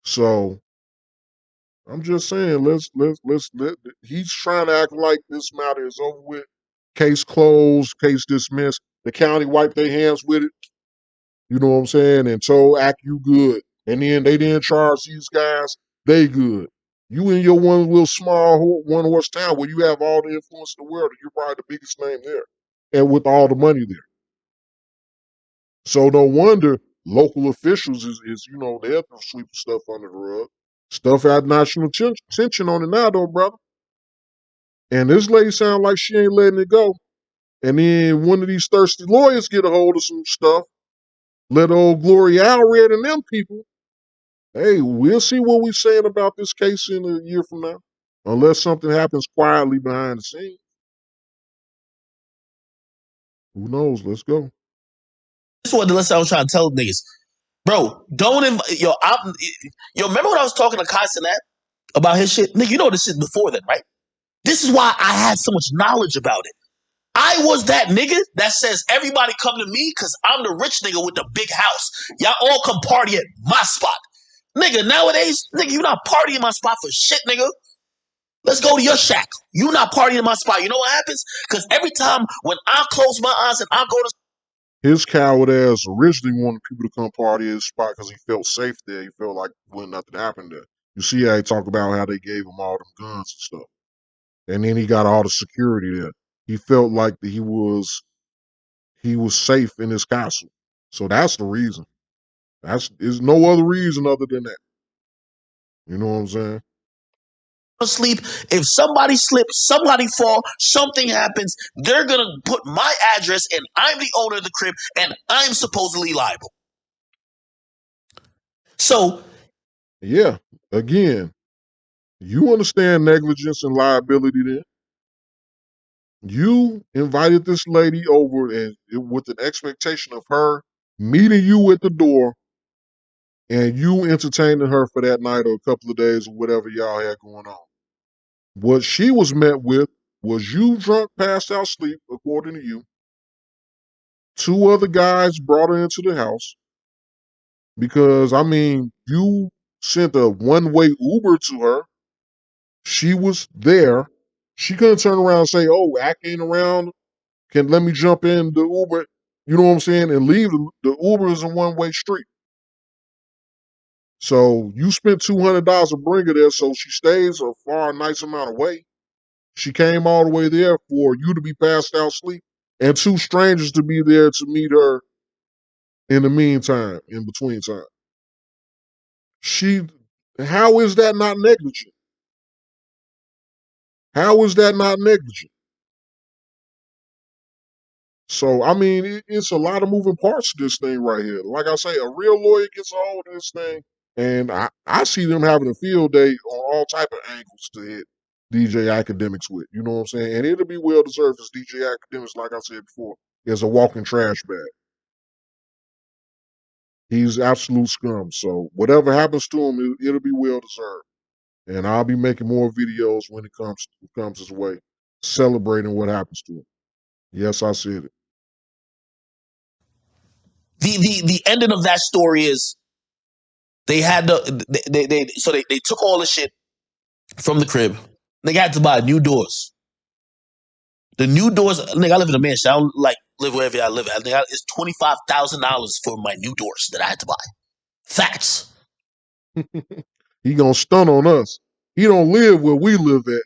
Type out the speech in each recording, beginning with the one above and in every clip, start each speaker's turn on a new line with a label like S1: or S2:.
S1: So I'm just saying, he's trying to act like this matter is over with. Case closed, case dismissed. The county wiped their hands with it. You know what I'm saying? And told act you good. And then they didn't charge these guys. They good. You in your one little small one horse town where you have all the influence in the world, and you're probably the biggest name there, and with all the money there. So no wonder local officials is they're sweeping stuff under the rug. Stuff had national attention on it now, though, brother. And this lady sound like she ain't letting it go. And then one of these thirsty lawyers get a hold of some stuff. Let old Gloria Allred and them people. Hey, we'll see what we're saying about this case in a year from now. Unless something happens quietly behind the scenes. Who knows? Let's go.
S2: This is what the lesson I was trying to tell niggas. Bro, don't invite yo, remember when I was talking to Kai Cenat about his shit? Nigga, you know this shit before then, right? This is why I had so much knowledge about it. I was that nigga that says everybody come to me because I'm the rich nigga with the big house. Y'all all come party at my spot. Nigga, nowadays, nigga, you not partying my spot for shit, nigga. Let's go to your shack. You not partying in my spot. You know what happens? Because every time when I close my eyes and I go to
S1: his coward ass originally wanted people to come party at his spot because he felt safe there. He felt like when nothing happened there. You see how he talked about how they gave him all them guns and stuff. And then he got all the security there. He felt like that he was safe in his castle. So that's the reason. There's no other reason other than that. You know what I'm saying?
S2: sleep, if somebody slips, somebody fall, something happens, they're gonna put my address and I'm the owner of the crib and I'm supposedly liable. So
S1: yeah, again, you understand negligence and liability then. You invited this lady over and with an expectation of her meeting you at the door and you entertaining her for that night or a couple of days or whatever y'all had going on. What she was met with was you drunk, passed out sleep, according to you. Two other guys brought her into the house because, I mean, you sent a one-way Uber to her. She was there. She couldn't turn around and say, oh, Ack ain't around. Can let me jump in the Uber, you know what I'm saying, and leave. The Uber is a one-way street. So you spent $200 to bring her there, so she stays a far nice amount away. She came all the way there for you to be passed out asleep and two strangers to be there to meet her in the meantime, in between time. How is that not negligent? How is that not negligent? So, I mean, it's a lot of moving parts to this thing right here. Like I say, a real lawyer gets a hold of this thing, and I see them having a field day on all type of angles to hit DJ Akademiks with. You know what I'm saying? And it'll be well deserved as DJ Akademiks, like I said before, is a walking trash bag. He's absolute scum. So whatever happens to him, it'll be well deserved. And I'll be making more videos when it comes his way, celebrating what happens to him. Yes, I said it.
S2: the ending of that story is they had they took all the shit from the crib. They had to buy new doors. The new doors, nigga, I live in a mansion. I don't like live wherever I live at. Nigga, it's $25,000 for my new doors that I had to buy. Facts.
S1: He gonna stun on us. He don't live where we live at.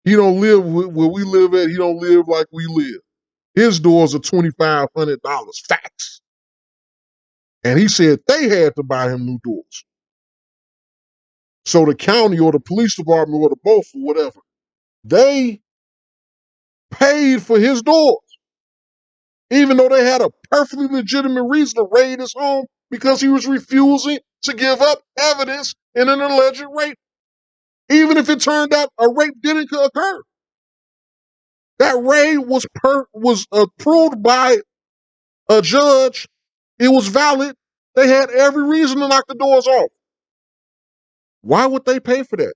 S1: He don't live where we live at. He don't live like we live. His doors are $2,500. Facts. And he said they had to buy him new doors. So the county or the police department or the both or whatever, they paid for his doors. Even though they had a perfectly legitimate reason to raid his home because he was refusing to give up evidence in an alleged rape. Even if it turned out a rape didn't occur. That raid was approved by a judge. It was valid. They had every reason to knock the doors off. Why would they pay for that?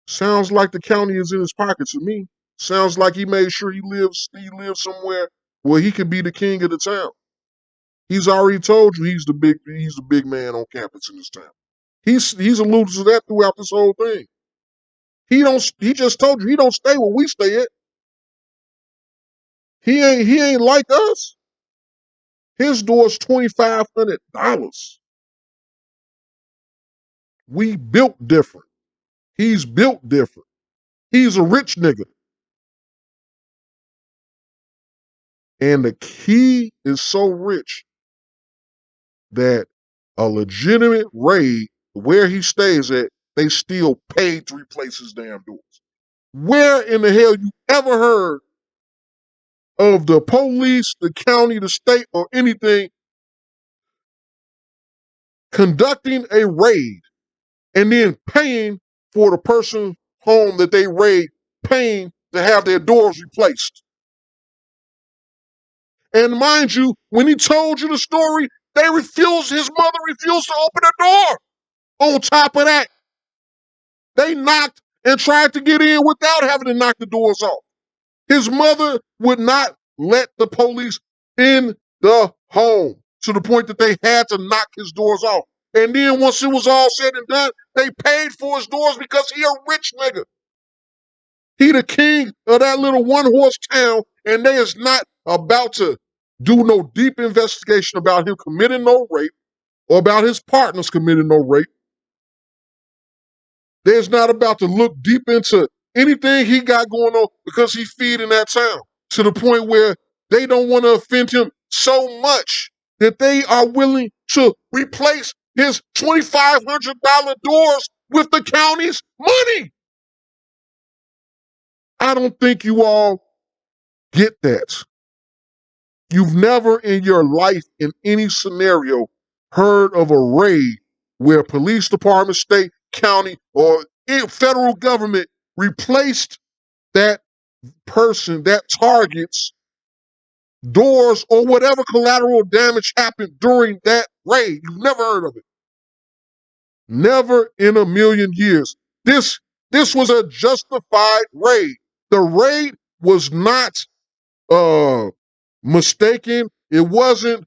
S1: Sounds like the county is in his pocket to me. Sounds like he made sure he lives somewhere where he could be the king of the town. He's already told you he's the big man on campus in this town. He's alluded to that throughout this whole thing. He just told you he don't stay where we stay at. He ain't like us. His door's $2,500. We built different. He's built different. He's a rich nigga. And the key is so rich that a legitimate raid where he stays at, they still paid to replace his damn doors. Where in the hell you ever heard of the police, the county, the state, or anything conducting a raid and then paying for the person's home that they raid, paying to have their doors replaced? And mind you, when he told you the story, his mother refused to open the door. On top of that, they knocked and tried to get in without having to knock the doors off. His mother would not let the police in the home to the point that they had to knock his doors off. And then once it was all said and done, they paid for his doors because he a rich nigga. He the king of that little one-horse town, and they is not about to do no deep investigation about him committing no rape or about his partners committing no rape. They's not about to look deep into anything he got going on because he feeding that town to the point where they don't want to offend him so much that they are willing to replace his $2,500 doors with the county's money. I don't think you all get that. You've never in your life in any scenario heard of a raid where police department, state, county, or federal government replaced that person, that target's doors or whatever collateral damage happened during that raid. You've never heard of it. Never in a million years. This was a justified raid. The raid was not mistaken. It wasn't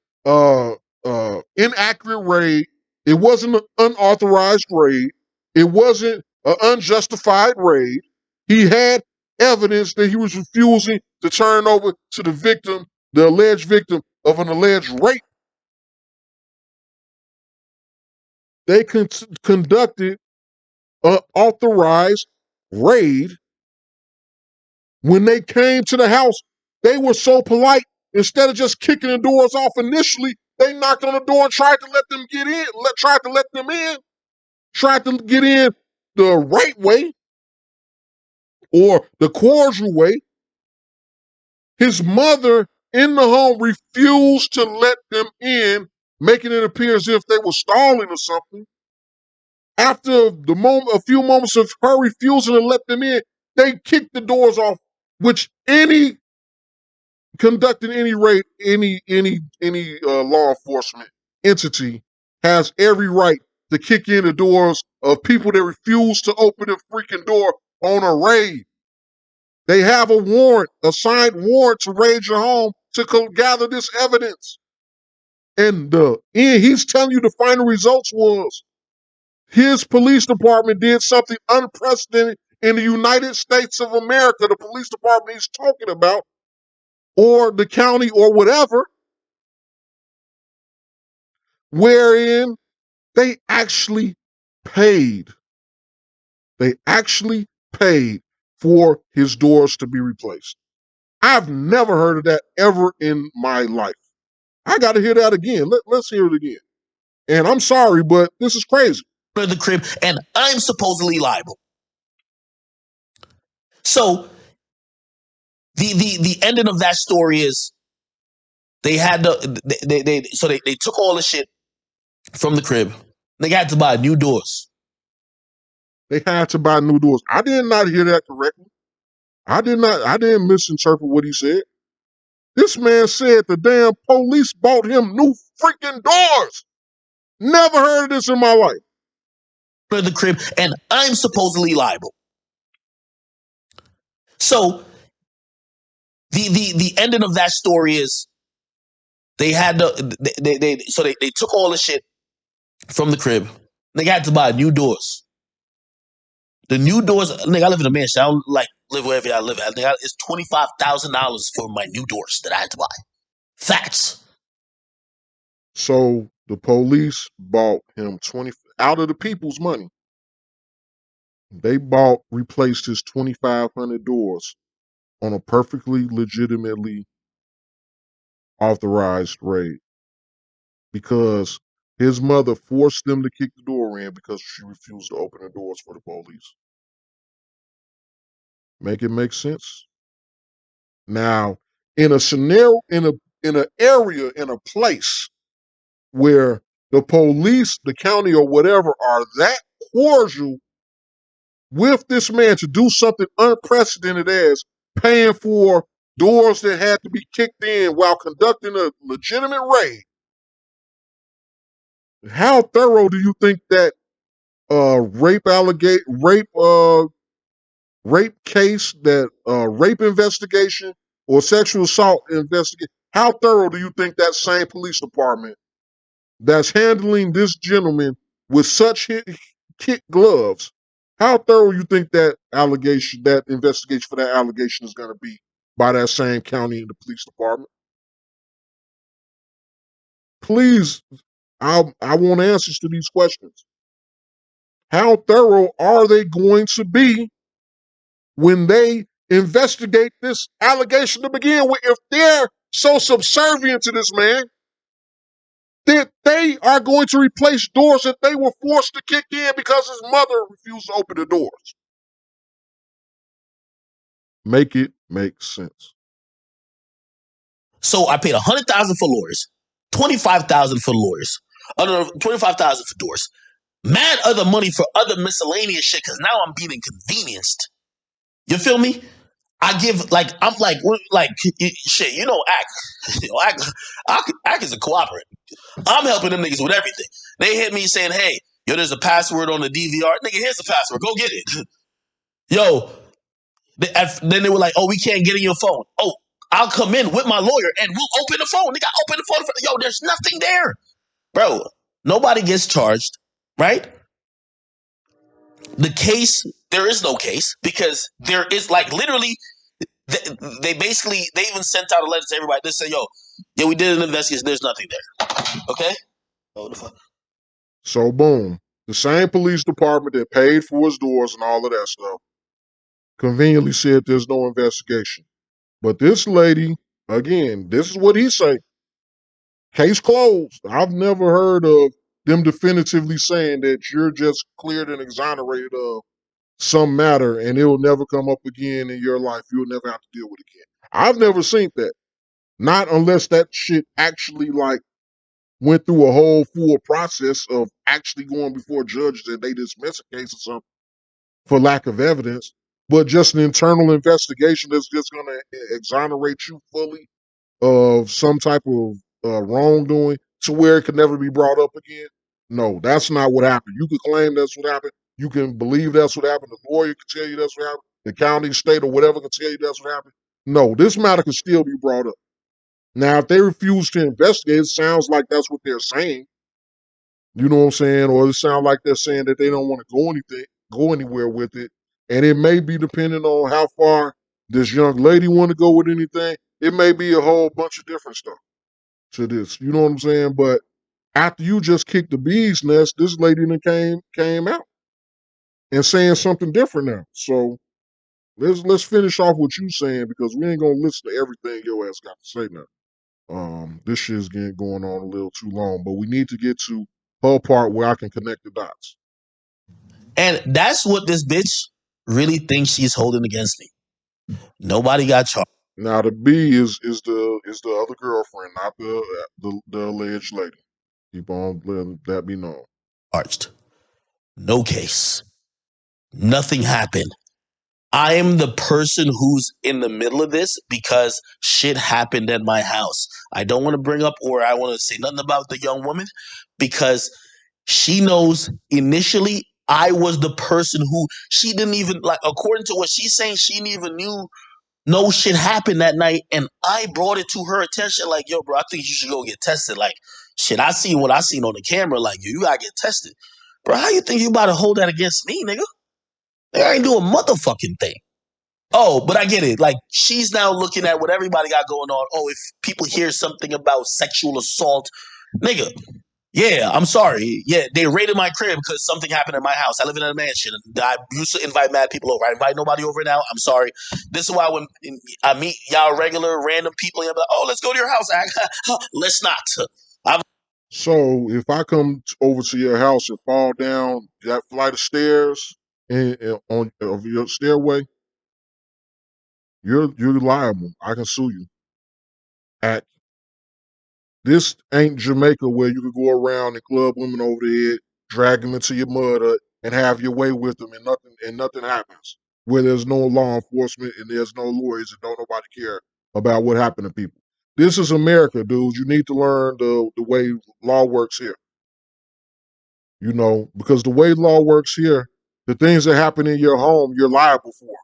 S1: inaccurate raid. It wasn't an unauthorized raid. It wasn't an unjustified raid. He had evidence that he was refusing to turn over to the victim, the alleged victim of an alleged rape. They conducted an authorized raid. When they came to the house, they were so polite. Instead of just kicking the doors off initially, they knocked on the door and tried to let them get in, tried to let them in, tried to get in the right way or the cordial way. His mother in the home refused to let them in, making it appear as if they were stalling or something. After a few moments of her refusing to let them in, they kicked the doors off, which conducting any raid, any law enforcement entity has every right to kick in the doors of people that refuse to open the freaking door on a raid. They have a warrant, a signed warrant to raid your home to gather this evidence. And he's telling you the final results was his police department did something unprecedented in the United States of America, the police department he's talking about, or the county or whatever, wherein they actually paid. They actually paid for his doors to be replaced. I've never heard of that ever in my life. I got to hear that again. Let's hear it again. And I'm sorry, but this is crazy.
S2: The crib, and I'm supposedly liable. So the ending of that story is they had they took all the shit from the crib. They had to buy new doors.
S1: They had to buy new doors. I did not hear that correctly. I didn't misinterpret what he said. This man said the damn police bought him new freaking doors. Never heard of this in my life.
S2: The crib, and I'm supposedly liable. So the ending of that story is They had they took all the shit from the crib. They had to buy new doors. The new doors, nigga, I live in a mansion. I don't like live wherever I live at. Nigga, it's $25,000 for my new doors that I had to buy. Facts.
S1: So the police bought him 20 out of the people's money. They replaced his 2,500 doors on a perfectly legitimately authorized raid because his mother forced them to kick the door in because she refused to open the doors for the police. Make it make sense? Now, in a scenario, in an area, in a place where the police, the county, or whatever are that cordial with this man to do something unprecedented as paying for doors that had to be kicked in while conducting a legitimate raid, how thorough do you think that rape case, that rape investigation or sexual assault investigation, how thorough do you think that same police department that's handling this gentleman with such kid gloves, how thorough you think that investigation for that allegation is going to be by that same county and the police department? Please, I want answers to these questions. How thorough are they going to be when they investigate this allegation to begin with? If they're so subservient to this man that they are going to replace doors that they were forced to kick in because his mother refused to open the doors. Make it make sense.
S2: So I paid $100,000 for lawyers, $25,000 for lawyers, 25,000 for doors, mad other money for other miscellaneous shit because now I'm being inconvenienced. You feel me? I give I'm like shit. You know, Act is a cooperator. I'm helping them niggas with everything. They hit me saying, "Hey, yo, there's a password on the DVR. Nigga, here's the password. Go get it." Yo, then they were like, "Oh, we can't get in your phone." Oh, I'll come in with my lawyer and we'll open the phone. Nigga, open the phone. Yo, there's nothing there, bro. Nobody gets charged, right? The case, there is no case because there is like literally. They even sent out a letter to everybody. They said, "Yo, yeah, we did an investigation. There's nothing there." Okay. Oh, the fuck.
S1: So boom, the same police department that paid for his doors and all of that stuff conveniently said there's no investigation. But this lady, again, this is what he say. Case closed. I've never heard of them definitively saying that you're just cleared and exonerated of some matter and it will never come up again in your life. You'll never have to deal with it again. I've never seen that. Not unless that shit actually like went through a whole full process of actually going before judges and they dismiss a case or something for lack of evidence. But just an internal investigation that's just going to exonerate you fully of some type of wrongdoing to where it could never be brought up again. No, that's not what happened. You could claim that's what happened. You can believe that's what happened. The lawyer can tell you that's what happened. The county, state, or whatever can tell you that's what happened. No, this matter can still be brought up. Now, if they refuse to investigate, it sounds like that's what they're saying. You know what I'm saying? Or it sounds like they're saying that they don't want to go anywhere with it. And it may be depending on how far this young lady want to go with anything. It may be a whole bunch of different stuff to this. You know what I'm saying? But after you just kicked the bee's nest, this lady then came out and saying something different now. So let's finish off what you saying because we ain't gonna listen to everything your ass got to say now. This shit's getting going on a little too long, but we need to get to her part where I can connect the dots.
S2: And that's what this bitch really thinks she's holding against me. Nobody got charged.
S1: Now the B is the other girlfriend, not the alleged lady. Keep on letting that be known.
S2: Charged. No case. Nothing happened. I am the person who's in the middle of this because shit happened at my house. I don't want to bring up or I want to say nothing about the young woman because she knows initially I was the person who she didn't even like, according to what she's saying, she didn't even knew no shit happened that night, and I brought it to her attention, like, yo, bro, I think you should go get tested. Like, shit, I seen what I seen on the camera, like, you gotta get tested. Bro, how you think you about to hold that against me, nigga? I ain't doing a motherfucking thing. Oh, but I get it. Like, she's now looking at what everybody got going on. Oh, if people hear something about sexual assault, nigga, yeah, I'm sorry. Yeah, they raided my crib because something happened in my house. I live in a mansion. I used to invite mad people over. I invite nobody over now. I'm sorry. This is why when I meet y'all regular random people, I'm like, oh, let's go to your house. Let's not.
S1: So if I come over to your house and fall down that flight of stairs on of your stairway, you're liable. I can sue you. At This ain't Jamaica where you could go around and club women over the head, drag them into your mud hut, and have your way with them, and nothing happens. Where there's no law enforcement and there's no lawyers and don't nobody care about what happened to people. This is America, dude. You need to learn the way law works here. You know, because the way law works here, the things that happen in your home, you're liable for.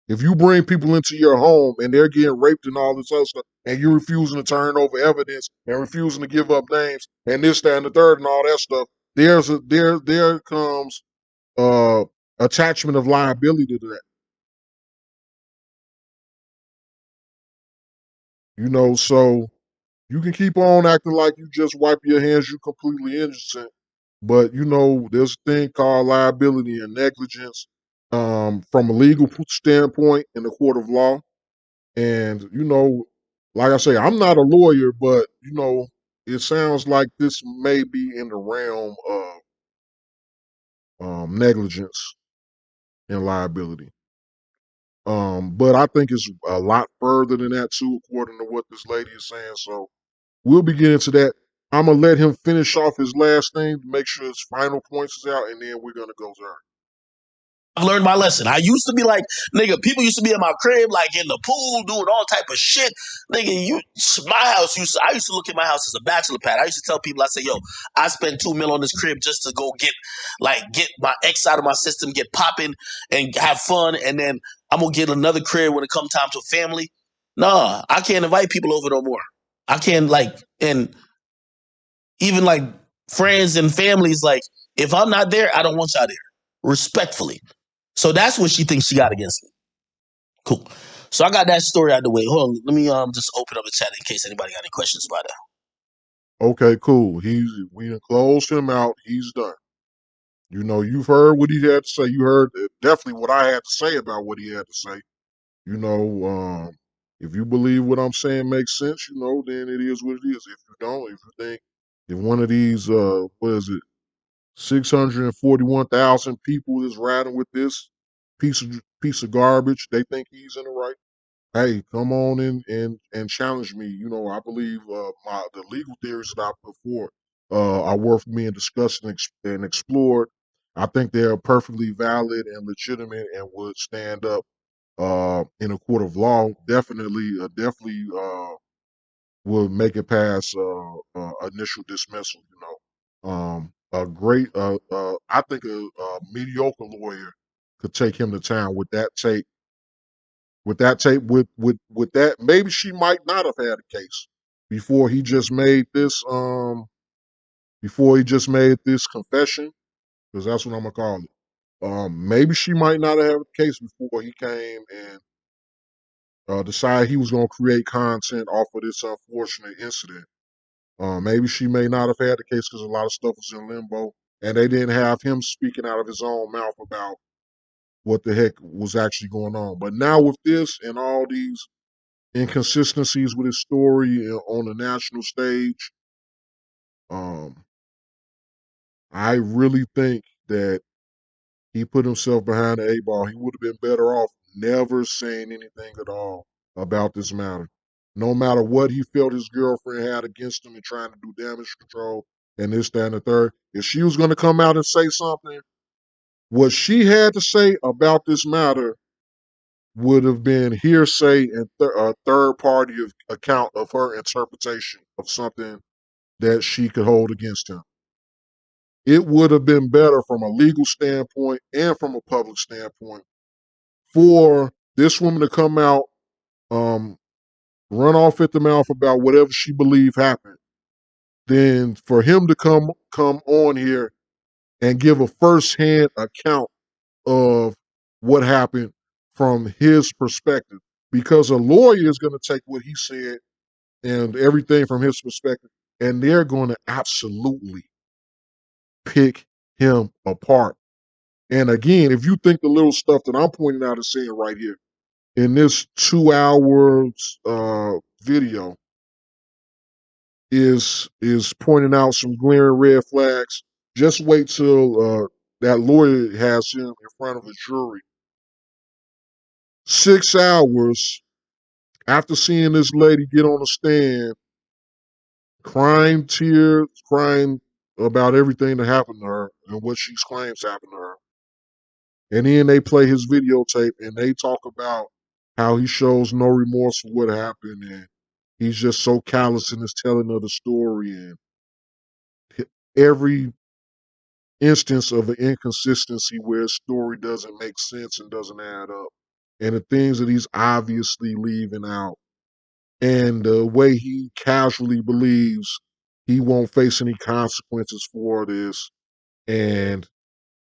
S1: If you bring people into your home and they're getting raped and all this other stuff, and you're refusing to turn over evidence and refusing to give up names and this, that, and the third and all that stuff, there comes attachment of liability to that. You know, so you can keep on acting like you just wipe your hands, you're completely innocent. But you know, there's a thing called liability and negligence from a legal standpoint in the court of law. And, you know, like I say, I'm not a lawyer, but, you know, it sounds like this may be in the realm of negligence and liability. But I think it's a lot further than that, too, according to what this lady is saying. So we'll be getting to that. I'm going to let him finish off his last thing to make sure his final points is out, and then we're going to go to her.
S2: I've learned my lesson. I used to be like, nigga, people used to be in my crib, like in the pool, doing all type of shit. Nigga, my house I used to look at my house as a bachelor pad. I used to tell people, I say, yo, I spent $2 million on this crib just to go get my ex out of my system, get popping and have fun. And then I'm going to get another crib when it comes time to family. Nah, I can't invite people over no more. I can't and even like friends and families, like if I'm not there, I don't want y'all there. Respectfully. So that's what she thinks she got against me. Cool. So I got that story out of the way. Hold on, let me just open up the chat in case anybody got any questions about that.
S1: Okay, cool. We closed him out. He's done. You know, you've heard what he had to say. You heard definitely what I had to say about what he had to say. You know, if you believe what I'm saying makes sense, you know, then it is what it is. If you don't, if you think if one of these, what is it, 641,000 people is riding with this piece of garbage, they think he's in the right. Hey, come on in and challenge me. You know, I believe the legal theories that I put forward are worth being discussed and explored. I think they are perfectly valid and legitimate and would stand up in a court of law. Definitely would make it past initial dismissal. You know, a great, I think a mediocre lawyer could take him to town with that tape. With that tape, with that, maybe she might not have had a case before he just made this. Before he just made this confession, because that's what I'm gonna call it. Maybe she might not have had a case before he came and decided he was gonna create content off of this unfortunate incident. Maybe she may not have had the case because a lot of stuff was in limbo, and they didn't have him speaking out of his own mouth about what the heck was actually going on. But now with this and all these inconsistencies with his story on the national stage, um, I really think that he put himself behind the eight ball. He would have been better off never saying anything at all about this matter. No matter what he felt his girlfriend had against him and trying to do damage control and this, that, and the third, if she was going to come out and say something, what she had to say about this matter would have been hearsay and a third party account of her interpretation of something that she could hold against him. It would have been better from a legal standpoint and from a public standpoint for this woman to come out um, run off at the mouth about whatever she believed happened, then for him to come on here and give a firsthand account of what happened from his perspective, because a lawyer is going to take what he said and everything from his perspective, and they're going to absolutely pick him apart. And again, if you think the little stuff that I'm pointing out is saying right here in this 2 hours video is pointing out some glaring red flags, just wait till that lawyer has him in front of a jury 6 hours after seeing this lady get on the stand, crying tears, crying about everything that happened to her and what she claims happened to her. And then they play his videotape and they talk about how he shows no remorse for what happened and he's just so callous in his telling of the story and every instance of an inconsistency where his story doesn't make sense and doesn't add up. And the things that he's obviously leaving out. And the way he casually believes he won't face any consequences for this. And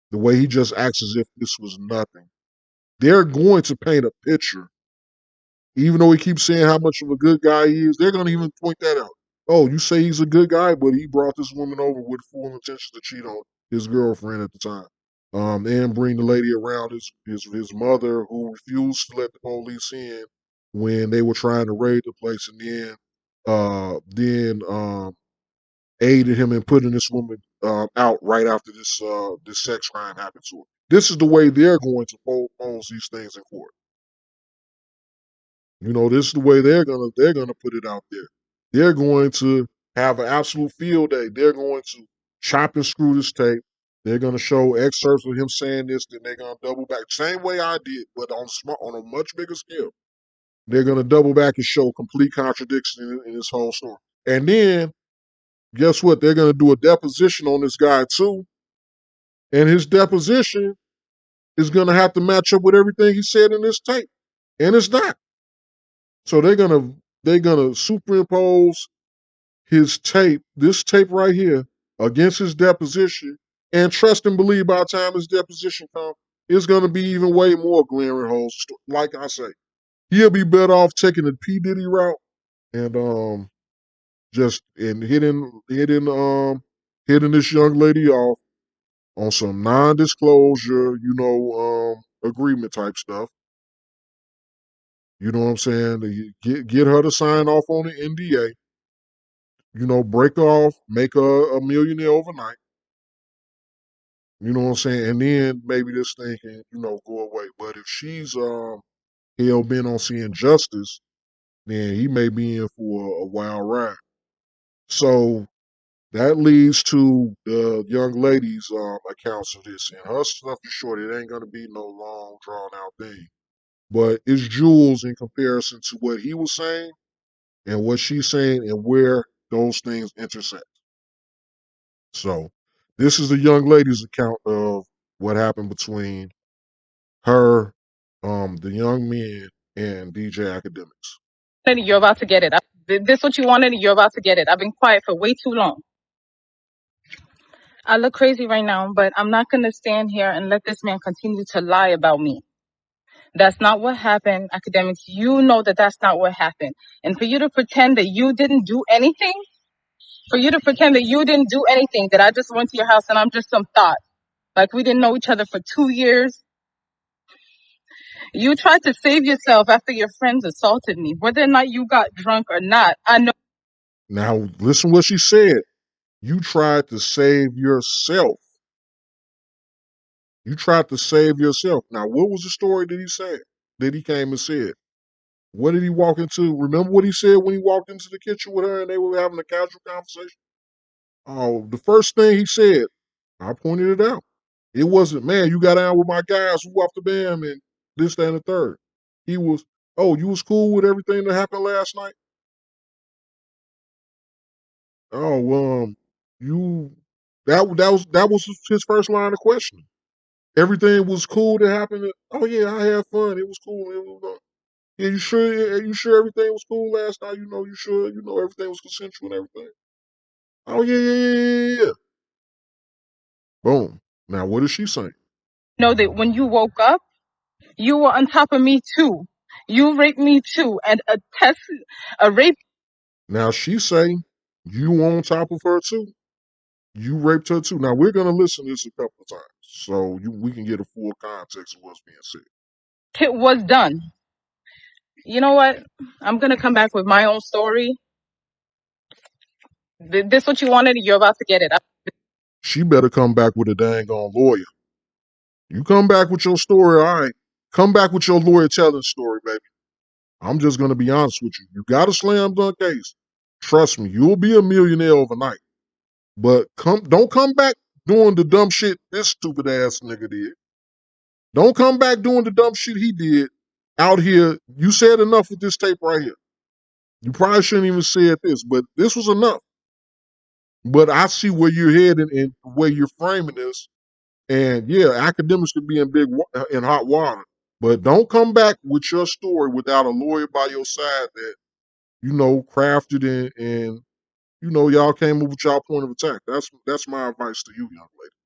S1: the way he just acts as if this was nothing. They're going to paint a picture. Even though he keeps saying how much of a good guy he is, they're going to even point that out. Oh, you say he's a good guy, but he brought this woman over with full intention to cheat on his girlfriend at the time. And bring the lady around his mother, who refused to let the police in when they were trying to raid the place, and then aided him in putting this woman out right after this sex crime happened to her. This is the way they're going to pose these things in court. You know, this is the way they're gonna put it out there. They're going to have an absolute field day. They're going to chop and screw this tape. They're going to show excerpts of him saying this, then they're going to double back. Same way I did, but on a much bigger scale. They're going to double back and show complete contradiction in this whole story. And then, guess what? They're going to do a deposition on this guy too. And his deposition is going to have to match up with everything he said in this tape. And it's not. So they're gonna superimpose this tape right here, against his deposition, and trust and believe by the time his deposition comes, it's gonna be even way more glaring holes. Like I say, he'll be better off taking the P Diddy route and just and hitting this young lady off on some non-disclosure, agreement type stuff. You know what I'm saying? Get her to sign off on the NDA. Break her off, make her a millionaire overnight. You know what I'm saying? And then maybe this thing can, go away. But if she's hell bent on seeing justice, then he may be in for a wild ride. So that leads to the young lady's accounts of this. And her stuff is short. It ain't gonna be no long, drawn out thing. But it's jewels in comparison to what he was saying and what she's saying and where those things intersect. So this is the young lady's account of what happened between her, the young men, and DJ Akademiks.
S3: You're about to get it. This what you wanted, and you're about to get it. I've been quiet for way too long. I look crazy right now, but I'm not going to stand here and let this man continue to lie about me. That's not what happened, Akademiks. You know that that's not what happened. And for you to pretend that you didn't do anything, that I just went to your house and I'm just some thought, like we didn't know each other for 2 years. You tried to save yourself after your friends assaulted me. Whether or not you got drunk or not, I know.
S1: Now, listen what she said. You tried to save yourself. You tried to save yourself. Now, what was the story that he said? That he came and said? What did he walk into? Remember what he said when he walked into the kitchen with her and they were having a casual conversation? Oh, the first thing he said, I pointed it out. It wasn't, man, you got down with my guys who off the bam and this, that, and the third. He was, oh, you was cool with everything that happened last night? Oh, you that was his first line of questioning. Everything was cool that happened. Oh yeah, I had fun. It was cool. Yeah, you sure? You sure everything was cool last night? You sure? Everything was consensual and everything. Oh yeah. Boom. Now what is she saying?
S3: Know that when you woke up, you were on top of me too. You raped me too, and a rape.
S1: Now she saying you on top of her too. You raped her too. Now we're gonna listen to this a couple of times so we can get a full context of what's being said.
S3: It was done. You know what? I'm gonna come back with my own story. This what you wanted? You're about to get it.
S1: She better come back with a dang on lawyer. You come back with your story, all right. Come back with your lawyer telling story, baby. I'm just gonna be honest with you. You got a slam dunk case. Trust me, you'll be a millionaire overnight. But don't come back doing the dumb shit this stupid ass nigga did. Don't come back doing the dumb shit he did out here. You said enough with this tape right here. You probably shouldn't even said this, but this was enough. But I see where you're heading and where you're framing this. And yeah, academics could be in hot water. But don't come back with your story without a lawyer by your side that, crafted and y'all came up with y'all point of attack. That's my advice to you, young lady.